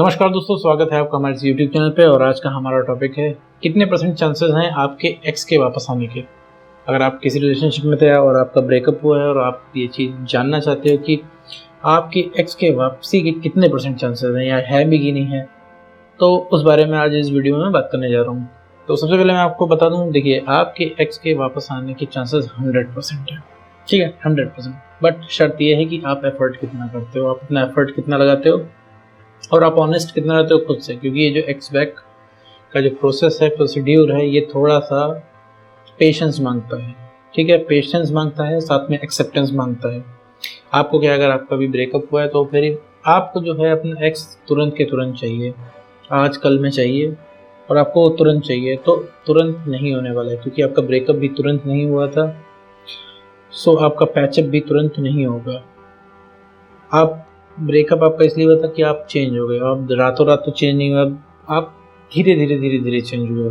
नमस्कार दोस्तों, स्वागत है आपका हमारे इस YouTube चैनल पे। और आज का हमारा टॉपिक है कितने परसेंट चांसेस हैं आपके एक्स के वापस आने के। अगर आप किसी रिलेशनशिप में थे और आपका ब्रेकअप हुआ है और आप ये चीज़ जानना चाहते हो कि आपके एक्स के वापसी के कितने परसेंट चांसेस हैं या है भी कि नहीं है, तो उस बारे में आज इस वीडियो में बात करने जा रहा हूँ। तो सबसे पहले मैं आपको बता दूँ, देखिए आपके एक्स के वापस आने के चांसेस 100% है, ठीक है, 100%। बट शर्त यह है कि आप एफर्ट कितना करते हो, आप अपना एफर्ट कितना लगाते हो और आप ऑनेस्ट कितना रहते हो खुद से। क्योंकि ये जो एक्स बैक का जो प्रोसेस है, प्रोसीड्यूर है, ये थोड़ा सा पेशेंस मांगता है, ठीक है, पेशेंस मांगता है, साथ में एक्सेप्टेंस मांगता है। आपको क्या, अगर आपका भी ब्रेकअप हुआ है तो फिर आपको जो है अपना एक्स तुरंत के तुरंत चाहिए, आज कल में चाहिए, और आपको तुरंत चाहिए। तो तुरंत नहीं होने वाला है क्योंकि आपका ब्रेकअप भी तुरंत नहीं हुआ था, सो आपका पैचअप भी तुरंत नहीं होगा। आप ब्रेकअप आपका इसलिए हुआ था कि आप चेंज हो गए, आप रातों रात तो चेंज नहीं हुआ, आप धीरे धीरे चेंज हुए।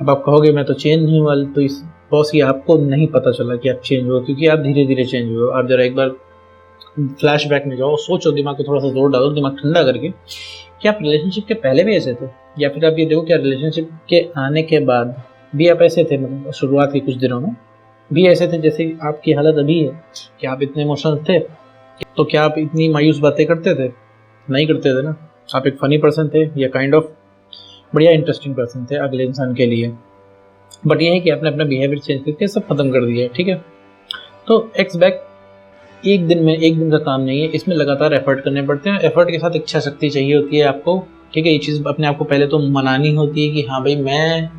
अब आप कहोगे मैं तो चेंज नहीं हुआ, तो इस बॉस ये आपको नहीं पता चला कि आप चेंज हो, क्योंकि आप धीरे धीरे चेंज हुए। आप जरा एक बार फ्लैशबैक में जाओ, सोचो, दिमाग को थोड़ा सा जोर डालो, दिमाग ठंडा करके, कि आप रिलेशनशिप के पहले भी ऐसे थे, या फिर आप ये देखो क्या रिलेशनशिप के आने के बाद भी आप ऐसे थे। मतलब शुरुआत के कुछ दिनों में भी ऐसे थे जैसे आपकी हालत अभी है, कि आप इतने इमोशनल थे। तो क्या आप इतनी मायूस बातें करते थे? नहीं करते थे ना। आप एक फनी पर्सन थे या काइंड ऑफ बढ़िया इंटरेस्टिंग पर्सन थे अगले इंसान के लिए। बट ये है कि आपने अपना बिहेवियर चेंज करके सब खत्म कर दिया है, ठीक है। तो एक्स बैक एक दिन का काम नहीं है, इसमें लगातार एफर्ट करने पड़ते हैं। एफर्ट के साथ इच्छा शक्ति चाहिए होती है आपको, ठीक है। ये चीज़ अपने आप को पहले तो मनानी होती है कि हाँ भाई मैं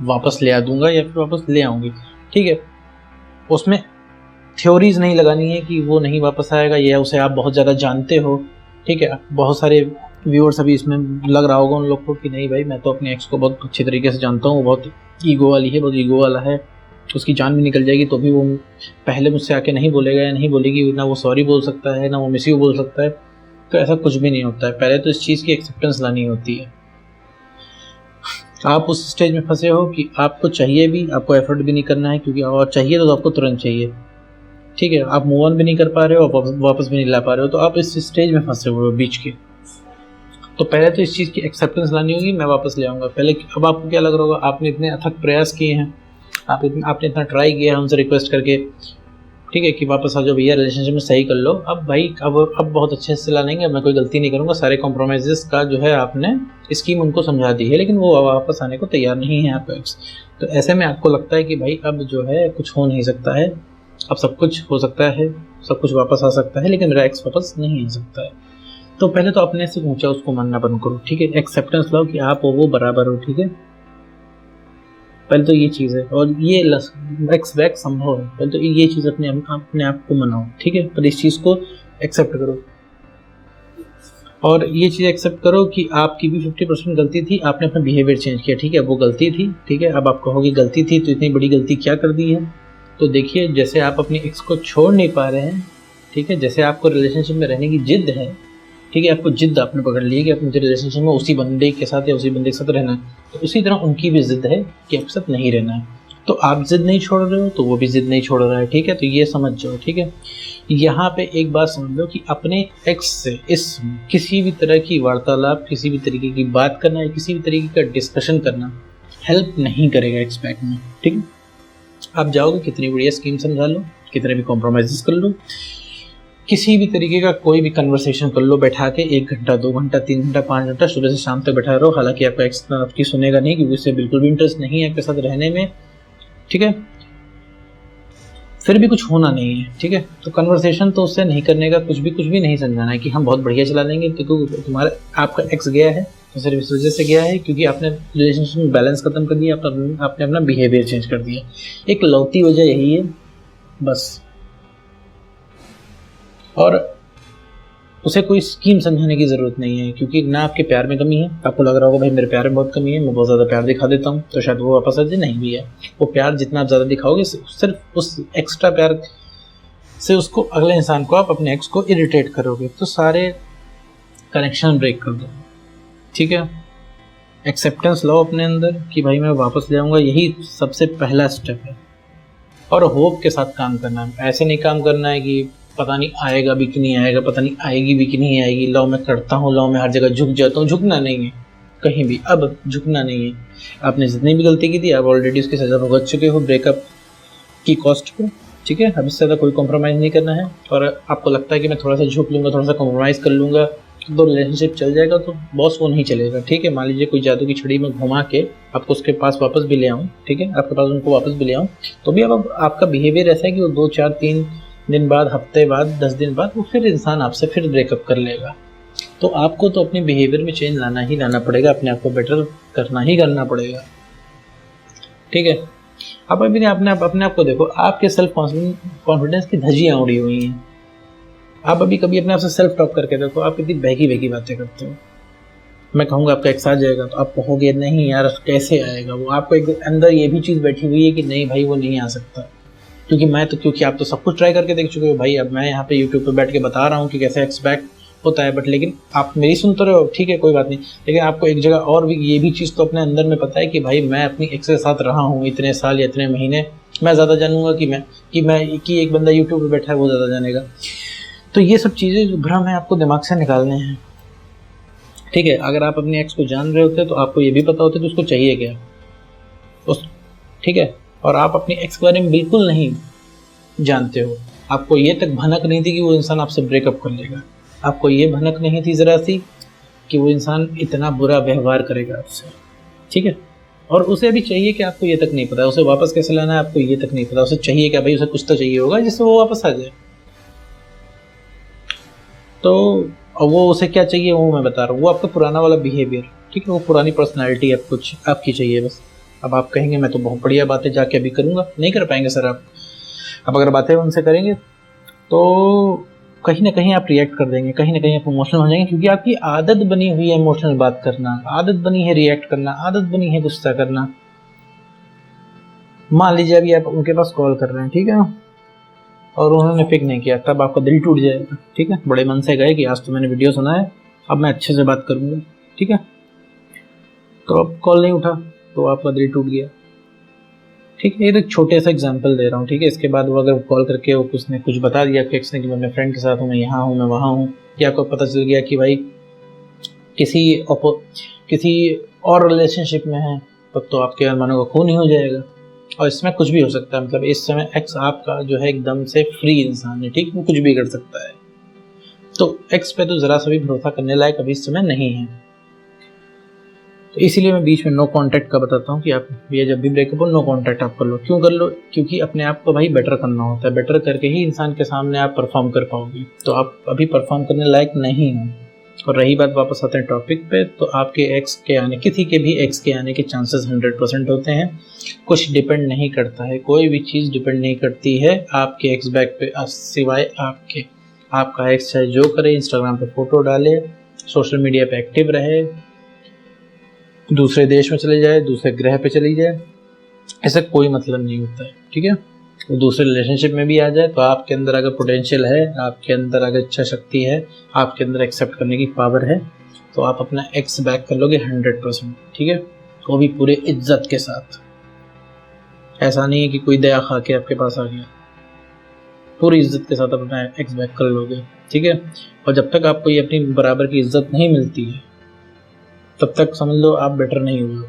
वापस ले आ दूंगा या फिर वापस ले आऊँगी, ठीक है। उसमें थ्योरीज नहीं लगानी है कि वो नहीं वापस आएगा या उसे आप बहुत ज़्यादा जानते हो, ठीक है। बहुत सारे व्यूअर्स अभी इसमें लग रहा होगा उन लोग को कि नहीं भाई मैं तो अपने एक्स को बहुत अच्छे तरीके से जानता हूँ, वो बहुत ईगो वाली है, बहुत ईगो वाला है, उसकी जान भी निकल जाएगी तो भी वो पहले मुझसे आके नहीं बोलेगा या नहीं बोलेगी, ना वो सॉरी बोल सकता है, ना वो मिस यू बोल सकता है। तो ऐसा कुछ भी नहीं होता है। पहले तो इस चीज़ की एक्सेप्टेंस लानी होती है। आप उस स्टेज में फंसे हो कि आपको चाहिए भी, आपको एफर्ट भी नहीं करना है, क्योंकि और चाहिए तो आपको तुरंत चाहिए, ठीक है। आप मूव ऑन भी नहीं कर पा रहे हो, वापस भी नहीं ला पा रहे हो, तो आप इस स्टेज में फंसे हुए हो बीच के। तो पहले तो इस चीज़ की एक्सेप्टेंस लानी होगी, मैं वापस ले आऊँगा पहले। अब आपको क्या लग रहा होगा, आपने इतने अथक प्रयास किए हैं, आपने इतना ट्राई किया है उनसे रिक्वेस्ट करके, ठीक है, कि वापस आ जाओ भैया, रिलेशनशिप में सही कर लो। अब भाई अब बहुत अच्छे से लानेंगे, मैं कोई गलती नहीं करूँगा, सारे कॉम्प्रोमाइज़ का जो है आपने स्कीम उनको समझा दी है, लेकिन वो वापस आने को तैयार नहीं है आपका एक्स। तो ऐसे में आपको लगता है कि भाई अब जो है कुछ हो नहीं सकता है, अब सब कुछ हो सकता है, सब कुछ वापस आ सकता है, लेकिन मेरा एक्स वापस नहीं आ सकता है। तो पहले तो अपने से ऊंचा उसको मानना बंद करो, ठीक है। एक्सेप्टेंस लाओ कि आप वो बराबर हो, ठीक है। पहले तो ये चीज़ है, और ये एक्स बैक संभव है। पहले तो ये चीज़ अपने आप को मनाओ, ठीक है। पर इस चीज़ को एक्सेप्ट करो, और ये चीज़ एक्सेप्ट करो कि आपकी भी 50% गलती थी, आपने अपना बिहेवियर चेंज किया, ठीक है, वो गलती थी, ठीक है। अब आप कहोगे गलती थी तो इतनी बड़ी गलती क्या कर दी है। तो देखिए, जैसे आप अपनी एक्स को छोड़ नहीं पा रहे हैं, ठीक है, जैसे आपको रिलेशनशिप में रहने की जिद है, ठीक है, आपको जिद आपने पकड़ ली है कि आप मुझे रिलेशनशिप में उसी बंदे के साथ या उसी बंदे के साथ रहना है, तो उसी तरह उनकी भी जिद है कि आपके साथ नहीं रहना है। तो आप जिद नहीं छोड़ रहे हो तो वो भी जिद नहीं छोड़ रहा है, ठीक है। तो ये समझ जाओ, ठीक है। यहाँ पे एक बात समझ लो कि अपने एक्स से इस किसी भी तरह की वार्तालाप, किसी भी तरीके की बात करना या किसी भी तरीके का डिस्कशन करना हेल्प नहीं करेगा एक्स बैक में, ठीक है। आप जाओगे, कितनी बढ़िया स्कीम समझा लो, कितने भी कॉम्प्रोमाइज़ कर लो, किसी भी तरीके का कोई भी कन्वर्सेशन कर लो बैठा के, 1 घंटा 2 घंटा 3 घंटा 5 घंटा, सुबह से शाम तक बैठा रहो। हालांकि आपका एक्स आपकी सुनेगा नहीं, क्योंकि उससे बिल्कुल भी इंटरेस्ट नहीं है आपके साथ रहने में, ठीक है। फिर भी कुछ होना नहीं है, ठीक है। तो कन्वर्सेशन तो उससे नहीं करने का, कुछ भी नहीं समझाना है कि हम बहुत बढ़िया चला लेंगे, क्योंकि तुम्हारा आपका एक्स गया है तो सिर्फ इस वजह से गया है क्योंकि आपने रिलेशनशिप में बैलेंस खत्म कर दिया, आपने अपना बिहेवियर चेंज कर दिया। एक लौती वजह यही है बस। और उसे कोई स्कीम समझाने की ज़रूरत नहीं है, क्योंकि ना आपके प्यार में कमी है। आपको लग रहा होगा भाई मेरे प्यार में बहुत कमी है, मैं बहुत ज़्यादा प्यार दिखा देता हूँ तो शायद वो वापस आ जाए, नहीं भी है। वो प्यार जितना आप ज़्यादा दिखाओगे, सिर्फ उस एक्स्ट्रा प्यार से उसको, अगले इंसान को, आप अपने एक्स को इरिटेट करोगे, तो सारे कनेक्शन ब्रेक कर दो, ठीक है। एक्सेप्टेंस लाओ अपने अंदर कि भाई मैं वापस ले आऊँगा, यही सबसे पहला स्टेप है। और होप के साथ काम करना है, ऐसे नहीं काम करना है कि पता नहीं आएगा भी कि नहीं आएगा, पता नहीं आएगी भी कि नहीं आएगी, लॉ में करता हूँ, लॉ में हर जगह झुक जाता हूँ। झुकना नहीं है कहीं भी, अब झुकना नहीं है। आपने जितनी भी गलती की थी आप ऑलरेडी उसकी सज़ा भुगत चुके हो ब्रेकअप की कॉस्ट को, ठीक है। अब इससे ज़्यादा कोई कॉम्प्रोमाइज़ नहीं करना है। और आपको लगता है कि मैं थोड़ा सा झुक लूँगा, थोड़ा सा कॉम्प्रोमाइज़ कर लूँगा तो रिलेशनशिप चल जाएगा, तो बॉस वो नहीं चलेगा, ठीक है। मान लीजिए कोई जादू की छड़ी में घुमा के आपको उसके पास वापस भी ले आऊँ, ठीक है, आपके पास उनको वापस भी ले आऊँ, तो भी अब आपका बिहेवियर ऐसा है कि वो 2 4 3 दिन बाद, हफ्ते बाद, 10 दिन बाद वो फिर इंसान आपसे फिर ब्रेकअप कर लेगा। तो आपको तो अपने बिहेवियर में चेंज लाना ही लाना पड़ेगा, अपने आप को बेटर करना ही करना पड़ेगा, ठीक है। आप अभी अपने आप को देखो, आपके सेल्फ कॉन्फिडेंस की धज्जियाँ उड़ी हुई हैं। आप अभी कभी अपने आप से सेल्फ टॉक करके देखो, आप कितनी बहकी बहकी बातें करते हो। मैं कहूँगा आपका एक्स आ जाएगा तो आप कहोगे नहीं यार कैसे आएगा वो। आपको एक अंदर ये भी चीज़ बैठी हुई है कि नहीं भाई वो नहीं आ सकता, क्योंकि आप तो सब कुछ ट्राई करके देख चुके हो भाई। अब मैं यहाँ पे यूट्यूब पे बैठ के बता रहा हूँ कि कैसे एक्स बैक होता है, बट लेकिन आप मेरी सुन तो रहे हो, ठीक है कोई बात नहीं, लेकिन आपको एक जगह और भी ये भी चीज़ तो अपने अंदर में पता है कि भाई मैं अपनी एक्स के साथ रहा हूँ इतने साल या इतने महीने, मैं ज़्यादा जानूंगा कि एक बंदा यूट्यूब पे बैठा है वो ज़्यादा जानेगा। तो ये सब चीज़ें जो भ्रम है आपको दिमाग से निकालने हैं, ठीक है। अगर आप अपने एक्स को जान रहे होते तो आपको ये भी पता होता कि उसको चाहिए क्या उस, ठीक है। और आप अपनी एक्स के बारे में बिल्कुल नहीं जानते हो, आपको ये तक भनक नहीं थी कि वो इंसान आपसे ब्रेकअप कर लेगा, आपको ये भनक नहीं थी ज़रा सी कि वो इंसान इतना बुरा व्यवहार करेगा आपसे, ठीक है। और उसे भी चाहिए कि आपको ये तक नहीं पता, उसे वापस कैसे लाना है आपको ये तक नहीं पता। उसे चाहिए क्या भाई, उसे कुछ तो चाहिए होगा जिससे वो वापस आ जाए। तो वो उसे क्या चाहिए वो मैं बता रहा हूँ, वो आपका पुराना वाला बिहेवियर, ठीक है, वो पुरानी पर्सनैलिटी अब कुछ आपकी चाहिए बस। अब आप कहेंगे मैं तो बहुत बढ़िया बातें जाके अभी करूँगा, नहीं कर पाएंगे सर आप। अब अगर बातें उनसे करेंगे तो कहीं ना कहीं आप रिएक्ट कर देंगे, कहीं ना कहीं आप इमोशनल हो जाएंगे, क्योंकि आपकी आदत बनी हुई है इमोशनल बात करना, आदत बनी है रिएक्ट करना, आदत बनी है गुस्सा करना। मान लीजिए अभी आप उनके पास कॉल कर रहे हैं, ठीक है, और उन्होंने पिक नहीं किया, तब आपका दिल टूट जाएगा, ठीक है। बड़े मन से गए कि आज तो मैंने वीडियो सुना है, अब मैं अच्छे से बात करूँगा, ठीक है, तो अब कॉल नहीं उठा तो आपका दिल टूट गया, ठीक है। ये तो एक छोटे सा एग्जांपल दे रहा हूँ, ठीक है। इसके बाद वो अगर कॉल करके वो उसने कुछ बता दिया कि एक्स ने कि मैं अपने फ्रेंड के साथ हूँ, मैं यहाँ हूँ, मैं वहाँ हूँ, या आपको पता चल गया कि भाई किसी और रिलेशनशिप में है, तब तो आपके अरमानों का खून ही हो जाएगा। और इसमें कुछ भी हो सकता है, मतलब इस समय एक्स आपका जो है एकदम से फ्री इंसान है, ठीक, वो कुछ भी कर सकता है। तो एक्स पे तो ज़रा सा भी भरोसा करने लायक अभी इस समय नहीं है। तो इसीलिए मैं बीच में नो कांटेक्ट का बताता हूँ कि आप ये जब भी ब्रेकअप हो नो कांटेक्ट आप कर लो। क्यों कर लो? क्योंकि अपने आप को भाई बेटर करना होता है, बेटर करके ही इंसान के सामने आप परफॉर्म कर पाओगे। तो आप अभी परफॉर्म करने लायक नहीं हो। और रही बात, वापस आते हैं टॉपिक पे, तो आपके एक्स के आने, किसी के भी एक्स के आने के चांसेस 100% होते हैं। कुछ डिपेंड नहीं करता है, कोई भी चीज़ डिपेंड नहीं करती है आपके एक्स बैक पे, सिवाय आपका एक्स चाहे जो करे, इंस्टाग्राम पे फोटो डाले, सोशल मीडिया पे एक्टिव रहे, दूसरे देश में चले जाए, दूसरे ग्रह पे चली जाए, ऐसा कोई मतलब नहीं होता है, ठीक है। वो दूसरे रिलेशनशिप में भी आ जाए तो आपके अंदर अगर पोटेंशियल है, आपके अंदर अगर इच्छा शक्ति है, आपके अंदर एक्सेप्ट करने की पावर है, तो आप अपना एक्स बैक कर लोगे 100%, ठीक है। वो भी पूरे इज्जत के साथ। ऐसा नहीं है कि कोई दया खा के आपके पास आ गया, पूरी इज्जत के साथ अपना एक्स बैक कर लोगे, ठीक है। और जब तक आपको ये अपनी बराबर की इज्जत नहीं मिलती है तब तक समझ लो आप बेटर नहीं हुए,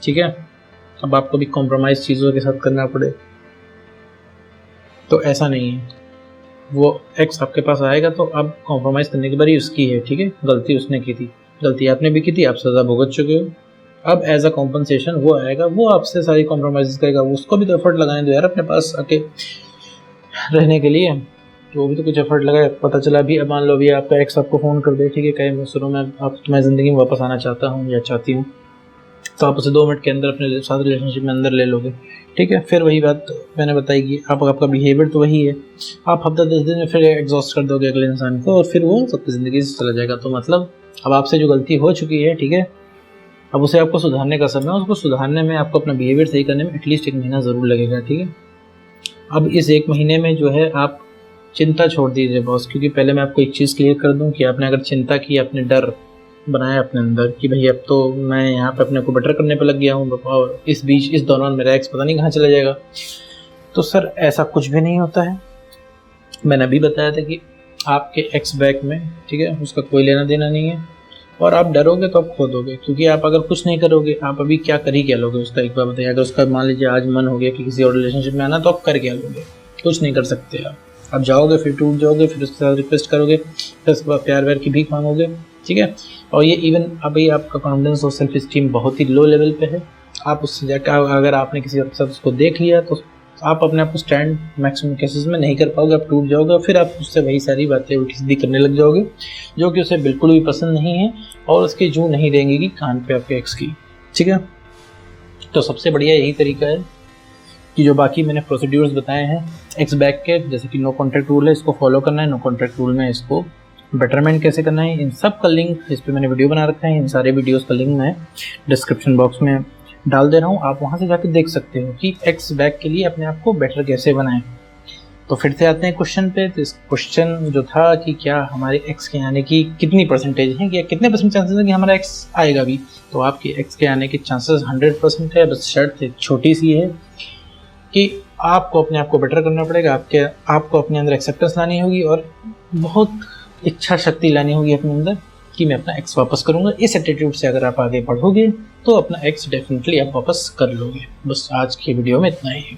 ठीक है। अब आपको भी कॉम्प्रोमाइज़ चीज़ों के साथ करना पड़े तो ऐसा नहीं है। वो एक्स आपके पास आएगा तो अब कॉम्प्रोमाइज़ करने की बारी उसकी है, ठीक है। गलती उसने की थी, गलती आपने भी की थी, आप सज़ा भुगत चुके हो। अब एज अ कॉम्पनसेशन वो आएगा, वो आपसे सारी कॉम्प्रोमाइज़ करेगा, उसको भी तो एफर्ट लगाने दो यार अपने पास आके रहने के लिए, तो वो भी तो कुछ एफर्ट लगाए। पता चला अभी, अब मान लो अभी आपका एक्स आपको फ़ोन कर दे, ठीक है, कहे शुरू में आप तुम्हारी ज़िंदगी में वापस आना चाहता हूँ या चाहती हूँ, तो आप उसे 2 मिनट के अंदर अपने साथ रिलेशनशिप में अंदर ले लोगे, ठीक है। फिर वही बात मैंने बताई कि आपका बिहेवियर तो वही है, आप हफ्ता 10 दिन में फिर एग्जॉस्ट कर दोगे अगले इंसान को और फिर वो सबकी ज़िंदगी से चला जाएगा। तो मतलब अब आपसे जो गलती हो चुकी है, ठीक है, अब उसे आपको सुधारने का समय है। उसको सुधारने में, आपको अपना बिहेवियर सही करने में एटलीस्ट 1 महीना ज़रूर लगेगा, ठीक है। अब इस 1 महीने में जो है आप चिंता छोड़ दीजिए बॉस, क्योंकि पहले मैं आपको एक चीज़ क्लियर कर दूं कि आपने अगर चिंता की, आपने डर बनाया अपने अंदर कि भाई अब तो मैं यहाँ पे अपने को बेटर करने पे लग गया हूँ और इस दौरान मेरा एक्स पता नहीं कहाँ चला जाएगा, तो सर ऐसा कुछ भी नहीं होता है। मैंने अभी बताया था कि आपके एक्स बैक में, ठीक है, उसका कोई लेना देना नहीं है, और आप डरोगे तो आप खो दोगे, क्योंकि आप अगर कुछ नहीं करोगे, आप अभी क्या कर ही क्या लोगे उसका, एक बार बताइए। अगर उसका मान लीजिए आज मन हो गया कि किसी और रिलेशनशिप में आना, तो आप कर क्या लोगे? कुछ नहीं कर सकते आप जाओगे, फिर टूट जाओगे, फिर उसके साथ रिक्वेस्ट करोगे, फिर उसके बाद प्यार व्यार की भीख मांगोगे, ठीक है। और ये इवन अभी आपका कॉन्फिडेंस और सेल्फ स्टीम बहुत ही लो लेवल पे है। आप उससे जाकर अगर आपने किसी और के साथ उसको देख लिया, तो आप अपने आप को स्टैंड मैक्सिमम केसेस में नहीं कर पाओगे, आप टूट जाओगे, फिर आप उससे वही सारी बातें उल्टी सीधी करने लग जाओगे जो कि उसे बिल्कुल भी पसंद नहीं है, और उसकी जू नहीं रहेंगी कान पे आपके एक्स की, ठीक है। तो सबसे बढ़िया यही तरीका है कि जो बाकी मैंने प्रोसीड्यूर्स बताए हैं एक्स बैक के, जैसे कि नो कॉन्टैक्ट रूल है, इसको फॉलो करना है। नो कॉन्टैक्ट रूल में इसको बेटरमेंट कैसे करना है, इन सब का लिंक इस पर मैंने वीडियो बना रखा है। इन सारे वीडियोस का लिंक मैं डिस्क्रिप्शन बॉक्स में डाल दे रहा हूँ, आप वहाँ से जाकर देख सकते हो कि एक्स बैक के लिए अपने आप को बेटर कैसे बनाएं। तो फिर से आते हैं क्वेश्चन पे। तो इस क्वेश्चन जो था कि क्या हमारे एक्स के आने की कितनी परसेंटेज है, या कितने परसेंट चांसेस है कि हमारा एक्स आएगा भी, तो आपके एक्स के आने के चांसेस 100% है। बस शर्त एक छोटी सी है कि आपको अपने आप को बेटर करना पड़ेगा, आपको अपने अंदर एक्सेप्टेंस लानी होगी, और बहुत इच्छा शक्ति लानी होगी अपने अंदर कि मैं अपना एक्स वापस करूंगा। इस एटीट्यूड से अगर आप आगे बढ़ोगे तो अपना एक्स डेफिनेटली आप वापस कर लोगे। बस आज की वीडियो में इतना ही।